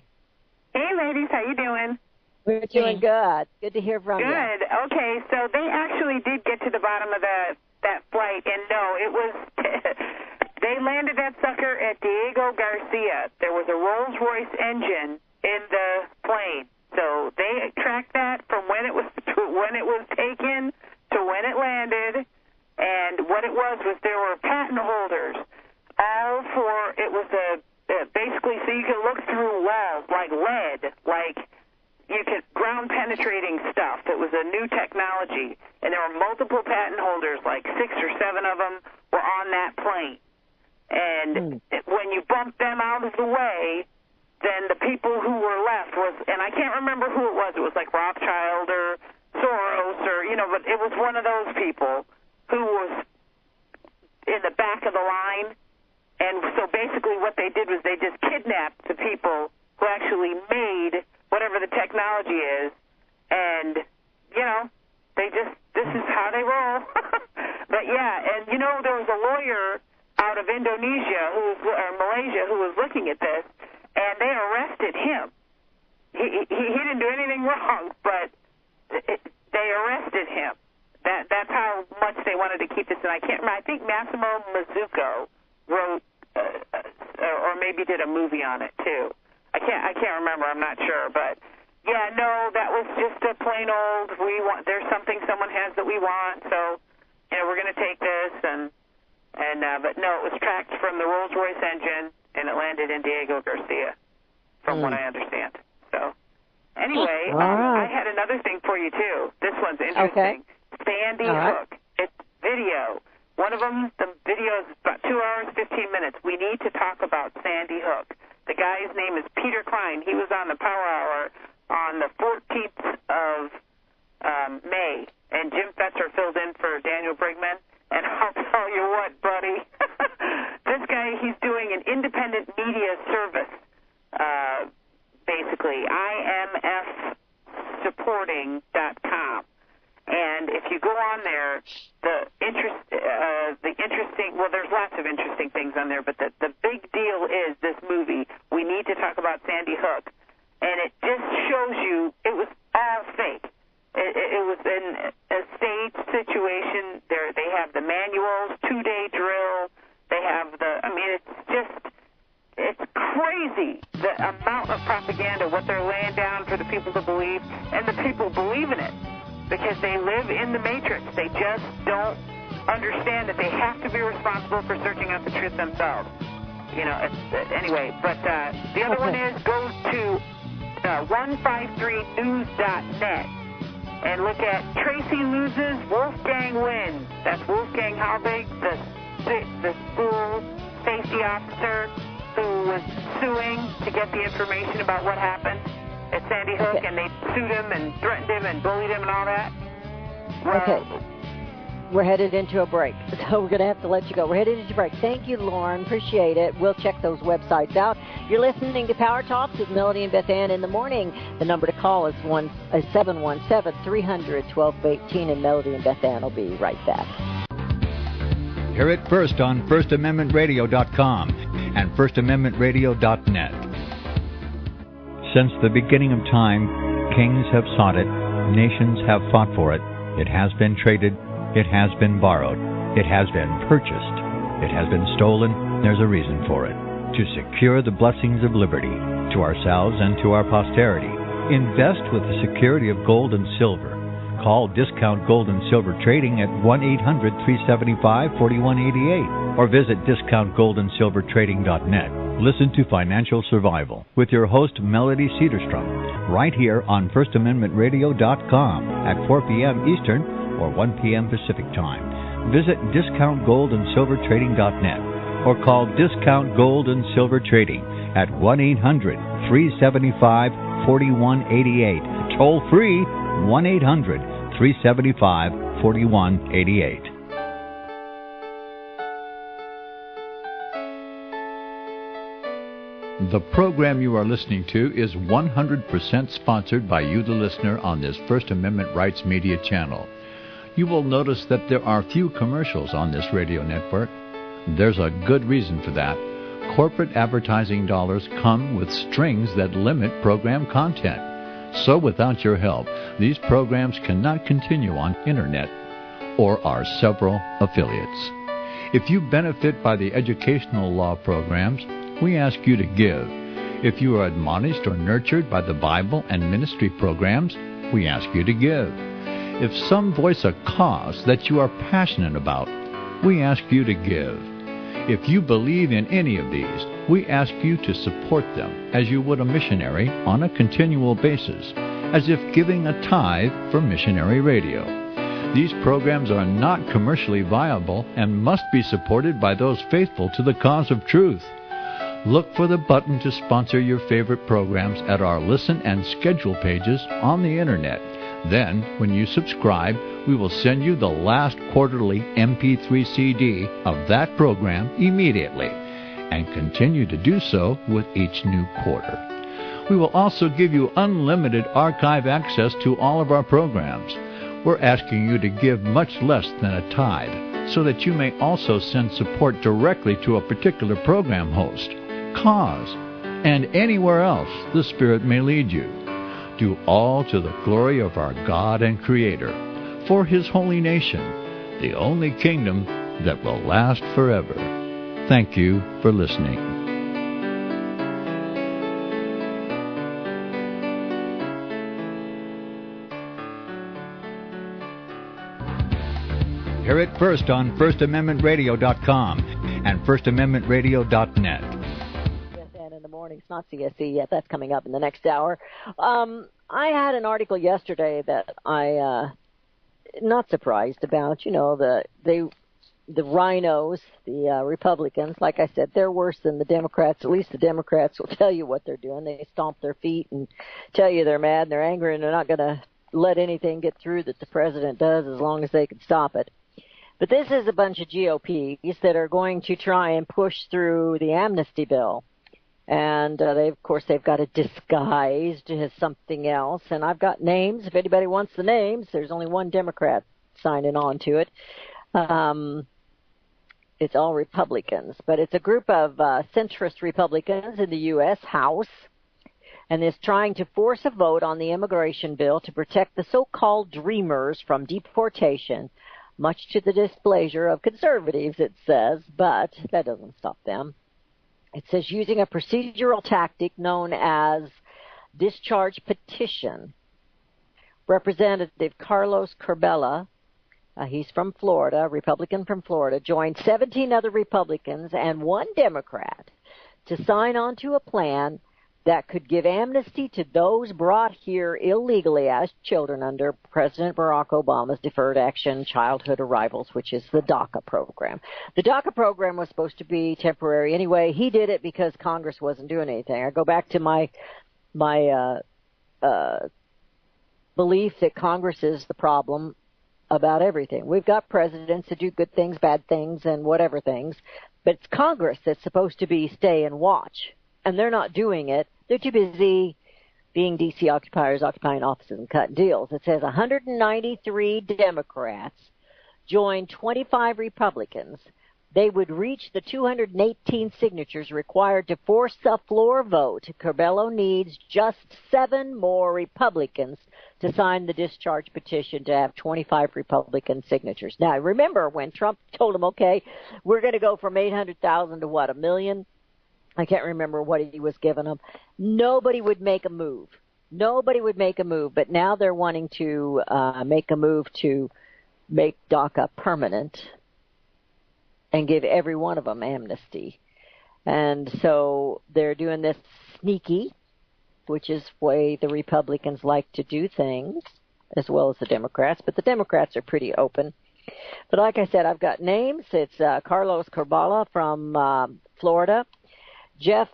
Hey, ladies, how you doing? We're doing good. Good to hear from you. Good. Okay, so they actually did get to the bottom of that flight, and no, it was they landed that sucker at Diego Garcia. There was a Rolls-Royce engine in the plane, so they tracked that from when it was taken to when it landed, and what it was there were patent holders all for it was basically so you can look through walls like lead, like you could ground penetrating stuff. It was a new technology, and there were multiple patent holders, like 6 or 7 of them were on that plane. And when you bumped them out of the way, then the people who were left and I can't remember who it was like Rothschild or Soros or, but it was one of those people who was in the back of the line. And so basically what they did was they just kidnapped the people who actually made whatever the technology is. And, this is how they roll. But, yeah, and, there was a lawyer out of Indonesia or Malaysia who was looking at this, and they arrested him. He didn't do anything wrong, but they arrested him. That's how much they wanted to keep this. And I can't remember. I think Massimo Mazzucco wrote or maybe did a movie on it too. I can't remember. I'm not sure, but Yeah, no, that was just a plain old, there's something someone has that we want, so, we're going to take this, but no, it was tracked from the Rolls-Royce engine, and it landed in Diego Garcia, from what I understand. So, anyway, I had another thing for you, too. This one's interesting. Okay. Sandy Hook. It's video. One of them, the video is about 2 hours, 15 minutes. We need to talk about Sandy Hook. The guy's name is Peter Klein. He was on the Power Hour on the 14th of May, and Jim Fetzer filled in for Daniel Brigman, and I'll tell you what, buddy, this guy, he's doing an independent media service, basically, imfsupporting.com, and if you go on there, there's lots of interesting things on there, but the big deal is this movie, We Need to Talk About Sandy Hook. And it just shows you it was all fake. It was in a stage situation. They have the manuals, 2-day drill. They have it's crazy the amount of propaganda, what they're laying down for the people to believe, and the people believe in it because they live in the matrix. They just don't understand that they have to be responsible for searching out the truth themselves. Anyway, but the other one is go to 153news.net and look at Tracy loses, Wolfgang wins. That's Wolfgang Halbig, the school safety officer who was suing to get the information about what happened at Sandy Hook, and they sued him and threatened him and bullied him and all that. Okay. We're headed into a break, so we're going to have to let you go. We're headed into a break. Thank you, Lauren. Appreciate it. We'll check those websites out. You're listening to Power Talks with Melody and Beth Ann in the morning. The number to call is 717-300-1218, and Melody and Beth Ann will be right back. Hear it first on FirstAmendmentRadio.com and FirstAmendmentRadio.net. Since the beginning of time, kings have sought it, nations have fought for it. It has been traded. It has been borrowed. It has been purchased. It has been stolen. There's a reason for it. To secure the blessings of liberty to ourselves and to our posterity, invest with the security of gold and silver. Call Discount Gold and Silver Trading at 1-800-375-4188 or visit discountgoldandsilvertrading.net. Listen to Financial Survival with your host, Melody Cedarstrom, right here on FirstAmendmentRadio.com at 4 p.m. Eastern or 1 p.m. Pacific Time. Visit discountgoldandsilvertrading.net or call Discount Gold and Silver Trading at 1-800-375-4188. Toll free, 1-800-375-4188. The program you are listening to is 100% sponsored by you, the listener, on this First Amendment Rights Media channel. You will notice that there are few commercials on this radio network. There's a good reason for that. Corporate advertising dollars come with strings that limit program content. So without your help, these programs cannot continue on Internet or our several affiliates. If you benefit by the educational law programs, we ask you to give. If you are admonished or nurtured by the Bible and ministry programs, we ask you to give. If some voice a cause that you are passionate about, we ask you to give. If you believe in any of these, we ask you to support them as you would a missionary on a continual basis, as if giving a tithe for missionary radio. These programs are not commercially viable and must be supported by those faithful to the cause of truth. Look for the button to sponsor your favorite programs at our listen and schedule pages on the Internet. Then, when you subscribe, we will send you the last quarterly MP3 CD of that program immediately, and continue to do so with each new quarter. We will also give you unlimited archive access to all of our programs. We're asking you to give much less than a tithe, so that you may also send support directly to a particular program host, cause, and anywhere else the Spirit may lead you. Do all to the glory of our God and Creator, for His holy nation, the only kingdom that will last forever. Thank you for listening. Hear it first on FirstAmendmentRadio.com and FirstAmendmentRadio.net. And in the morning, it's not CSE yet. That's coming up in the next hour. I had an article yesterday that I not surprised about. You know, the rhinos, the Republicans, like I said, they're worse than the Democrats. At least the Democrats will tell you what they're doing. They stomp their feet and tell you they're mad and they're angry and they're not going to let anything get through that the president does as long as they can stop it. But this is a bunch of GOPs that are going to try and push through the amnesty bill. And they've got it disguised as something else. And I've got names. If anybody wants the names, there's only one Democrat signing on to it. It's all Republicans. But it's a group of centrist Republicans in the U.S. House. And is trying to force a vote on the immigration bill to protect the so-called dreamers from deportation, much to the displeasure of conservatives, it says, but that doesn't stop them. It says using a procedural tactic known as discharge petition. Representative Carlos Curbelo, he's from Florida, Republican from Florida, joined 17 other Republicans and one Democrat to sign on to a plan that could give amnesty to those brought here illegally as children under President Barack Obama's Deferred Action Childhood Arrivals, which is the DACA program. The DACA program was supposed to be temporary anyway. He did it because Congress wasn't doing anything. I go back to my belief that Congress is the problem about everything. We've got presidents that do good things, bad things, and whatever things, but it's Congress that's supposed to be stay and watch. And they're not doing it. They're too busy being D.C. occupiers, occupying offices and cutting deals. It says 193 Democrats joined 25 Republicans. They would reach the 218 signatures required to force a floor vote. Curbelo needs just 7 more Republicans to sign the discharge petition to have 25 Republican signatures. Now, remember when Trump told them, okay, we're going to go from 800,000 to what, 1 million? I can't remember what he was giving them. Nobody would make a move. But now they're wanting to make a move to make DACA permanent and give every one of them amnesty. And so they're doing this sneaky, which is the way the Republicans like to do things, as well as the Democrats. But the Democrats are pretty open. But like I said, I've got names. It's Carlos Curbelo from Florida, Jeff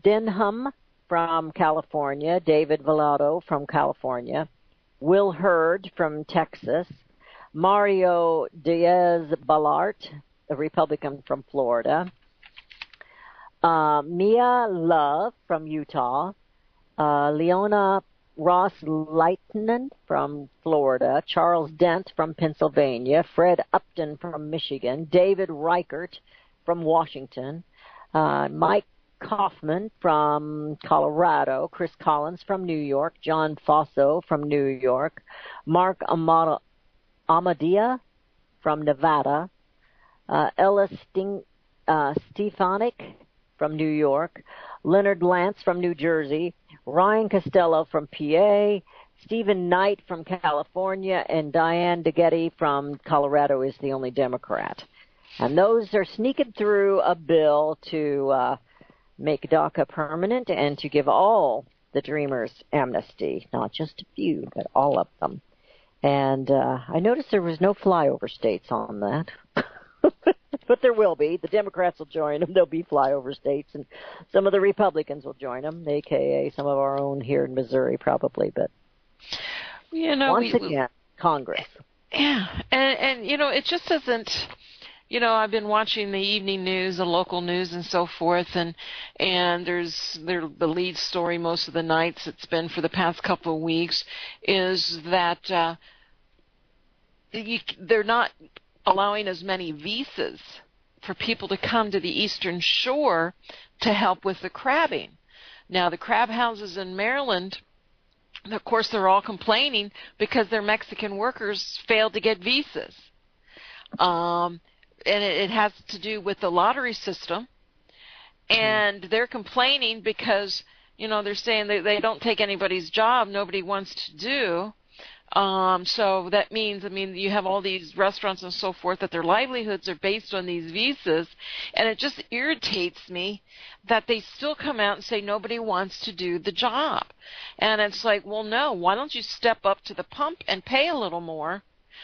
Denham from California, David Vallado from California, Will Hurd from Texas, Mario Diaz-Balart, a Republican from Florida, Mia Love from Utah, Leona Ross-Leitinen from Florida, Charles Dent from Pennsylvania, Fred Upton from Michigan, David Reichert from Washington, Mike Kaufman from Colorado, Chris Collins from New York, John Faso from New York, Mark Amadia from Nevada, Ella Stefanik from New York, Leonard Lance from New Jersey, Ryan Costello from PA, Stephen Knight from California, and Diane DeGetti from Colorado is the only Democrat. And those are sneaking through a bill to make DACA permanent and to give all the Dreamers amnesty, not just a few, but all of them. And I noticed there was no flyover states on that. But there will be. The Democrats will join them. There'll be flyover states, and some of the Republicans will join them, a.k.a. some of our own here in Missouri probably. But once again, Congress. Yeah, and it just isn't... I've been watching the evening news, the local news, and so forth, and there's the lead story most of the nights. It's been for the past couple of weeks is that they're not allowing as many visas for people to come to the Eastern Shore to help with the crabbing. Now, the crab houses in Maryland, of course, they're all complaining because their Mexican workers failed to get visas. And it has to do with the lottery system, and they're complaining because, they're saying they don't take anybody's job, nobody wants to do So that means, you have all these restaurants and so forth that their livelihoods are based on these visas, and it just irritates me that they still come out and say nobody wants to do the job. And it's like, well, no, why don't you step up to the pump and pay a little more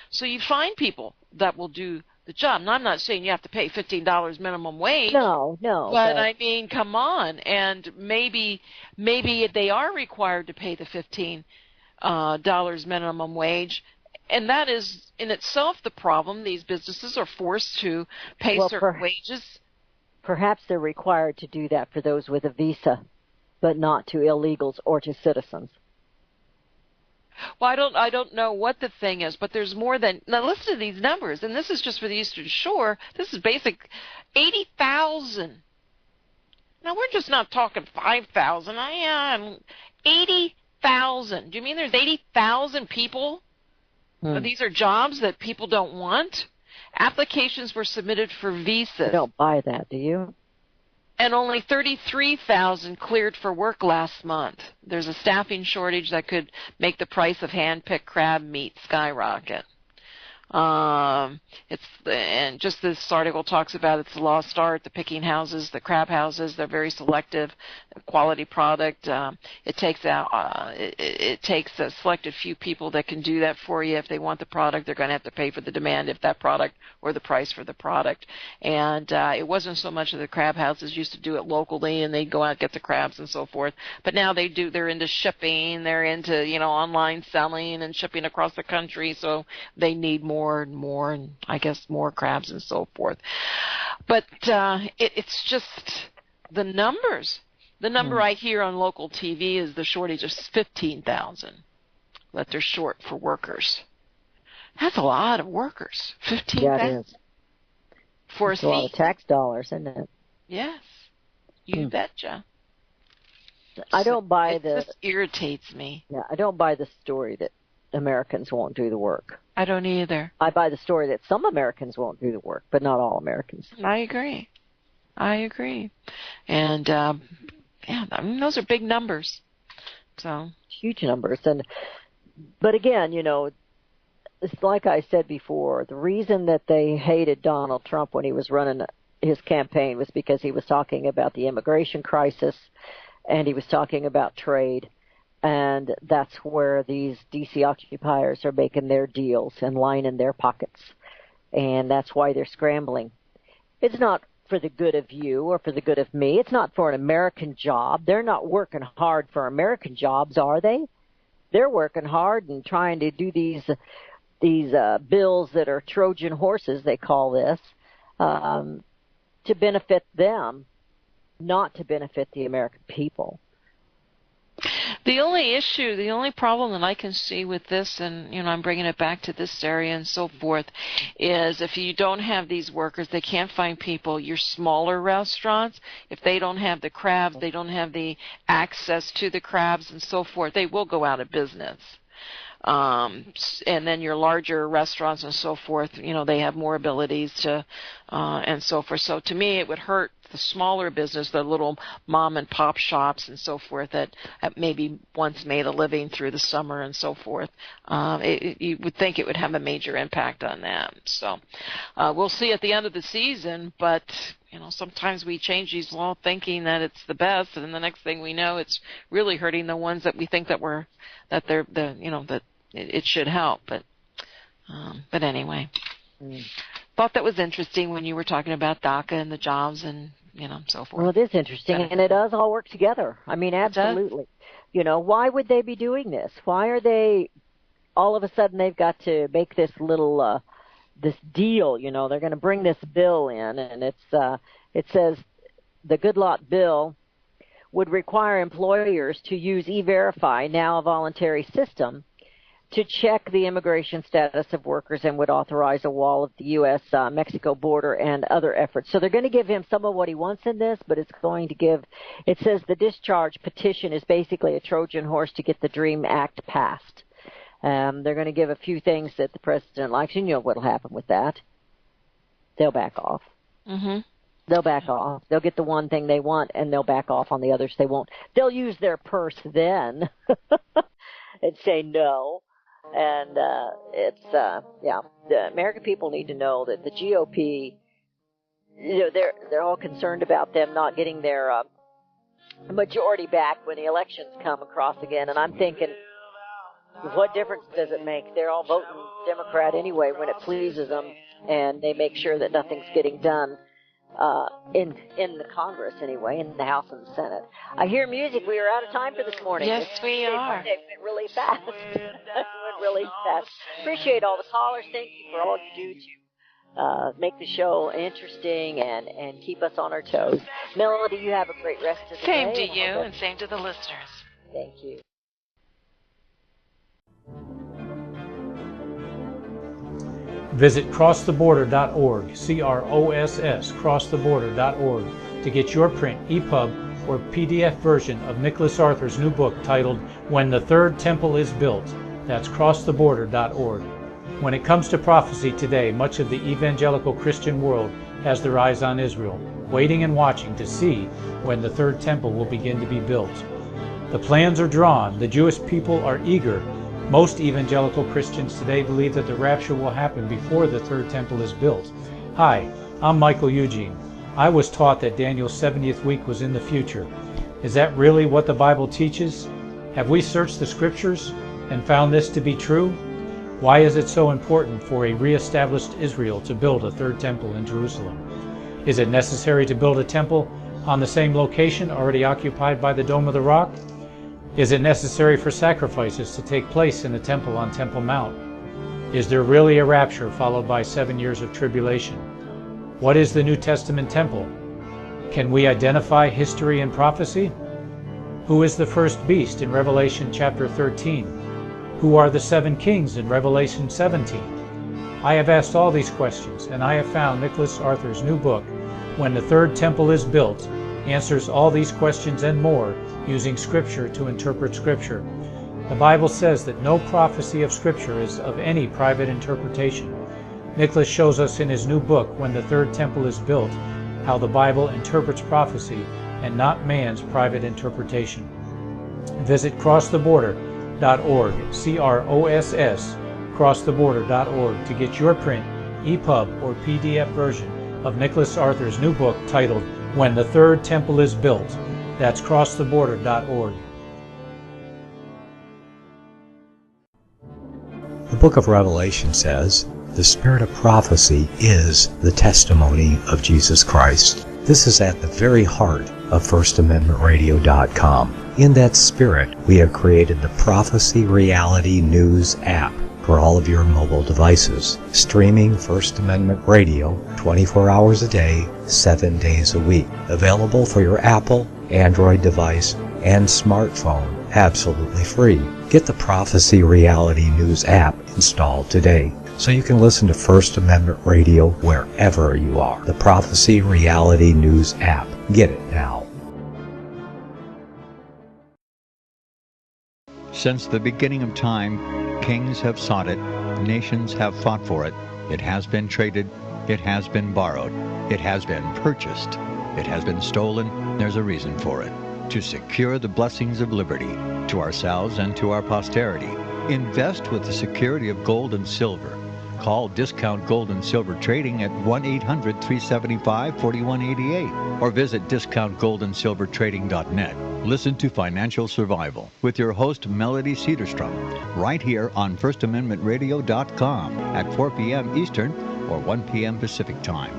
so you find people that will do the job? And I'm not saying you have to pay $15 minimum wage. No. But I mean, come on, and maybe they are required to pay the $15 minimum wage, and that is in itself the problem. These businesses are forced to pay certain wages. Perhaps they're required to do that for those with a visa, but not to illegals or to citizens. Well, I don't know what the thing is, but there's more than, now listen to these numbers, and this is just for the Eastern Shore. This is basic, 80,000. Now we're just not talking 5,000. 80,000. Do you mean there's 80,000 people? These are jobs that people don't want? Applications were submitted for visas. You don't buy that, do you? And only 33,000 cleared for work last month. There's a staffing shortage that could make the price of hand-picked crab meat skyrocket. And just this article talks about it's a lost art. The picking houses, the crab houses, they're very selective, quality product. It takes a selected few people that can do that for you. If they want the product, they're going to have to pay for the demand if that product or the price for the product. And it wasn't so much that the crab houses used to do it locally and they'd go out and get the crabs and so forth. But now they're into shipping, they're into online selling and shipping across the country, so they need more and more, and I guess more crabs and so forth. But it's just the numbers. The number I hear on local TV is the shortage of 15,000 that they're short for workers. That's a lot of workers. 15,000. Yeah, it is. For a lot of tax dollars, isn't it? Yes, you betcha. I don't buy this irritates me. Yeah, I don't buy the story that Americans won't do the work. I don't either. I buy the story that some Americans won't do the work, but not all Americans. I agree. And those are big numbers. So huge numbers. But again, it's like I said before, the reason that they hated Donald Trump when he was running his campaign was because he was talking about the immigration crisis and he was talking about trade. And that's where these D.C. occupiers are making their deals and lining their pockets. And that's why they're scrambling. It's not for the good of you or for the good of me. It's not for an American job. They're not working hard for American jobs, are they? They're working hard and trying to do these bills that are Trojan horses, they call this, to benefit them, not to benefit the American people. The only problem that I can see with this, and I'm bringing it back to this area and so forth, is if you don't have these workers, they can't find people. Your smaller restaurants, if they don't have the crabs, they don't have the access to the crabs and so forth, they will go out of business. And then your larger restaurants and so forth, they have more abilities to, and so forth. So to me, it would hurt the smaller business, the little mom and pop shops and so forth that maybe once made a living through the summer and so forth. You would think it would have a major impact on them. So we'll see at the end of the season, but sometimes we change these laws thinking that it's the best, and then the next thing we know, it's really hurting the ones that we think that it should help. But anyway. Thought that was interesting when you were talking about DACA and the jobs and so forth. Well, it is interesting, and it does all work together. I mean, absolutely. Why would they be doing this? Why are they all of a sudden they've got to make this little this deal? They're going to bring this bill in, and it says the Good Lot bill would require employers to use E-Verify, now a voluntary system, to check the immigration status of workers, and would authorize a wall of the U.S.-Mexico border and other efforts. So they're going to give him some of what he wants in this, but it's going to give, it says the discharge petition is basically a Trojan horse to get the DREAM Act passed. They're going to give a few things that the president likes. You know what will happen with that. They'll back off. Mm-hmm. They'll back off. They'll get the one thing they want, and they'll back off on the others they won't. They'll use their purse then and say no. And the American people need to know that the GOP, they're all concerned about them not getting their majority back when the elections come across again. And I'm thinking, what difference does it make? They're all voting Democrat anyway when it pleases them, and they make sure that nothing's getting done in the Congress anyway, in the House and the Senate. I hear music. We are out of time for this morning. Yes, we are. It went really fast. It went really fast. Appreciate all the callers. Thank you for all you do to make the show interesting and keep us on our toes. Melody, you have a great rest of the day. Same to you, and same to the listeners. Thank you. Visit crosstheborder.org, CROSS, crosstheborder.org, to get your print, EPUB, or PDF version of Nicholas Arthur's new book titled When the Third Temple is Built. That's crosstheborder.org. When it comes to prophecy today, much of the evangelical Christian world has their eyes on Israel, waiting and watching to see when the third temple will begin to be built. The plans are drawn. The Jewish people are eager. Most evangelical Christians today believe that the rapture will happen before the third temple is built. Hi, I'm Michael Eugene. I was taught that Daniel's 70th week was in the future. Is that really what the Bible teaches? Have we searched the scriptures and found this to be true? Why is it so important for a re-established Israel to build a third temple in Jerusalem? Is it necessary to build a temple on the same location already occupied by the Dome of the Rock? Is it necessary for sacrifices to take place in the temple on Temple Mount? Is there really a rapture followed by 7 years of tribulation? What is the New Testament temple? Can we identify history and prophecy? Who is the first beast in Revelation chapter 13? Who are the 7 kings in Revelation 17? I have asked all these questions, and I have found Nicholas Arthur's new book, When the Third Temple is Built, answers all these questions and more using Scripture to interpret Scripture. The Bible says that no prophecy of Scripture is of any private interpretation. Nicholas shows us in his new book, When the Third Temple is Built, how the Bible interprets prophecy and not man's private interpretation. Visit crosstheborder.org, CROSS, crosstheborder.org, to get your print, EPUB, or PDF version of Nicholas Arthur's new book titled When the Third Temple is Built. That's crosstheborder.org. The book of Revelation says, the spirit of prophecy is the testimony of Jesus Christ. This is at the very heart of FirstAmendmentRadio.com. In that spirit, we have created the Prophecy Reality News app for all of your mobile devices, streaming First Amendment Radio 24 hours a day, 7 days a week. Available for your Apple, Android device, and smartphone, absolutely free. Get the Prophecy Reality News app installed today so you can listen to First Amendment Radio wherever you are. The Prophecy Reality News app. Get it now. Since the beginning of time, kings have sought it, nations have fought for it. It has been traded, it has been borrowed, it has been purchased, it has been stolen. There's a reason for it. To secure the blessings of liberty to ourselves and to our posterity. Invest with the security of gold and silver. Call Discount Gold and Silver Trading at 1-800-375-4188 or visit discountgoldandsilvertrading.net. Listen to Financial Survival with your host Melody Cedarstrom right here on FirstAmendmentRadio.com at 4 p.m. Eastern or 1 p.m. Pacific Time.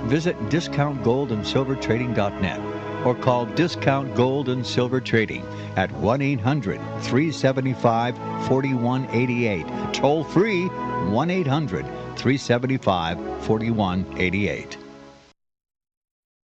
Visit discountgoldandsilvertrading.net or call Discount Gold and Silver Trading at 1-800-375-4188. Toll free 1-800-375-4188.